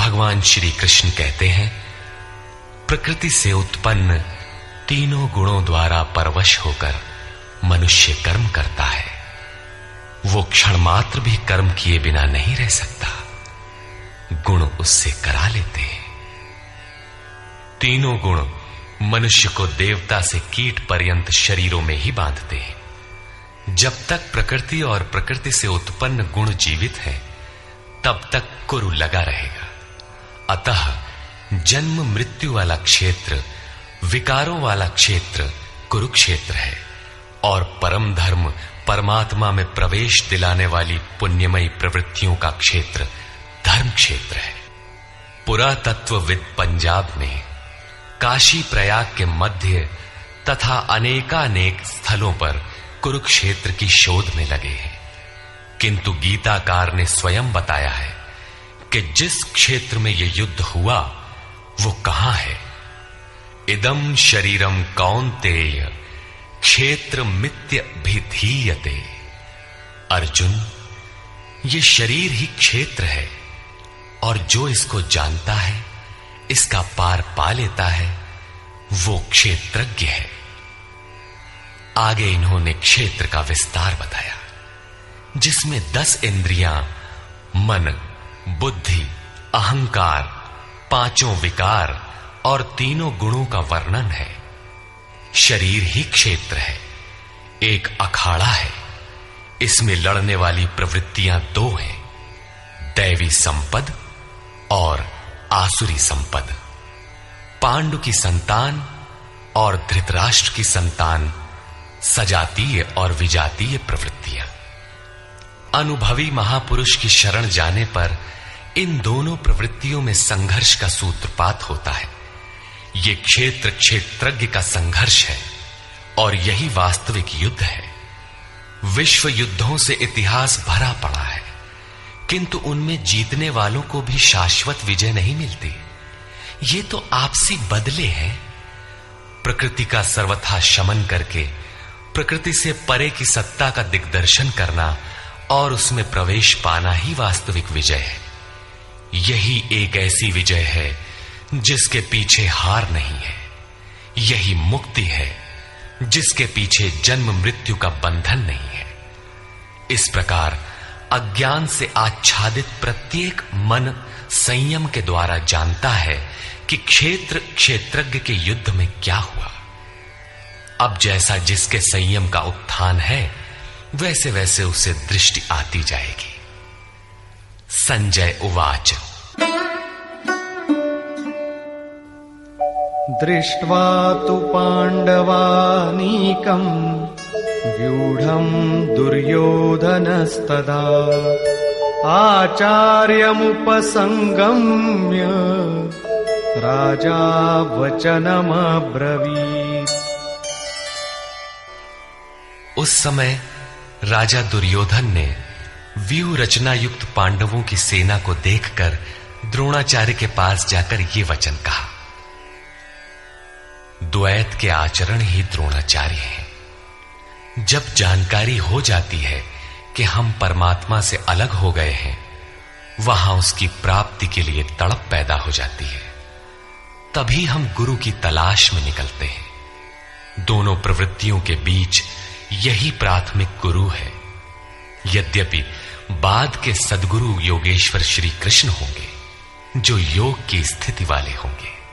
भगवान श्री कृष्ण कहते हैं, प्रकृति से उत्पन्न तीनों गुणों द्वारा परवश होकर मनुष्य कर्म करता है। वो क्षण मात्र भी कर्म किए बिना नहीं रह सकता, गुण उससे करा लेते हैं। तीनों गुण मनुष्य को देवता से कीट पर्यंत शरीरों में ही बांधते हैं। जब तक प्रकृति और प्रकृति से उत्पन्न गुण जीवित हैं, तब तक कुरु लगा रहेगा। अतः जन्म मृत्यु वाला क्षेत्र, विकारों वाला क्षेत्र कुरुक्षेत्र है, और परम धर्म परमात्मा में प्रवेश दिलाने वाली पुण्यमयी प्रवृत्तियों का क्षेत्र धर्म क्षेत्र है। पुरातत्वविद पंजाब में काशी प्रयाग के मध्य तथा अनेकानेक स्थलों पर कुरुक्षेत्र की शोध में लगे हैं, किंतु गीताकार ने स्वयं बताया है कि जिस क्षेत्र में यह युद्ध हुआ वो कहां है। इदम शरीरम कौन्तेय क्षेत्र मित्य भिधीयते। अर्जुन, ये शरीर ही क्षेत्र है, और जो इसको जानता है, इसका पार पा लेता है, वो क्षेत्रज्ञ है। आगे इन्होंने क्षेत्र का विस्तार बताया, जिसमें 10 इंद्रियां, मन, बुद्धि, अहंकार, 5 विकार और 3 गुणों का वर्णन है। शरीर ही क्षेत्र है, एक अखाड़ा है। इसमें लड़ने वाली प्रवृत्तियां 2 हैं, दैवी संपद और आसुरी संपद। पांडु की संतान और धृतराष्ट्र की संतान सजातीय और विजातीय प्रवृत्तियां। अनुभवी महापुरुष की शरण जाने पर इन दोनों प्रवृत्तियों में संघर्ष का सूत्रपात होता है। ये क्षेत्र क्षेत्रज्ञ का संघर्ष है, और यही वास्तविक युद्ध है। विश्व युद्धों से इतिहास भरा पड़ा है, किंतु उनमें जीतने वालों को भी शाश्वत विजय नहीं मिलती। ये तो आपसी बदले हैं। प्रकृति का सर्वथा शमन करके प्रकृति से परे की सत्ता का दिग्दर्शन करना और उसमें प्रवेश पाना ही वास्तविक विजय है। यही एक ऐसी विजय है जिसके पीछे हार नहीं है। यही मुक्ति है जिसके पीछे जन्म मृत्यु का बंधन नहीं है। इस प्रकार अज्ञान से आच्छादित प्रत्येक मन संयम के द्वारा जानता है कि क्षेत्र क्षेत्रज्ञ के युद्ध में क्या हुआ। अब जैसा जिसके संयम का उत्थान है, वैसे वैसे उसे दृष्टि आती जाएगी। संजय उवाच। दृष्ट्वा तु पाण्डवानीकम् व्यूढम् दुर्योधनस्तदा आचार्यमुपसंगम्य राजा वचनमब्रवीत्। उस समय राजा दुर्योधन ने व्यूह रचना युक्त पांडवों की सेना को देखकर द्रोणाचार्य के पास जाकर ये वचन कहा। द्वैत के आचरण ही द्रोणाचार्य हैं। जब जानकारी हो जाती है कि हम परमात्मा से अलग हो गए हैं, वहां उसकी प्राप्ति के लिए तड़प पैदा हो जाती है। तभी हम गुरु की तलाश में निकलते हैं। दोनों प्रवृत्तियों के बीच यही प्राथमिक गुरु है। यद्यपि बाद के सद्गुरु योगेश्वर श्री कृष्ण होंगे, जो योग की स्थिति वाले होंगे।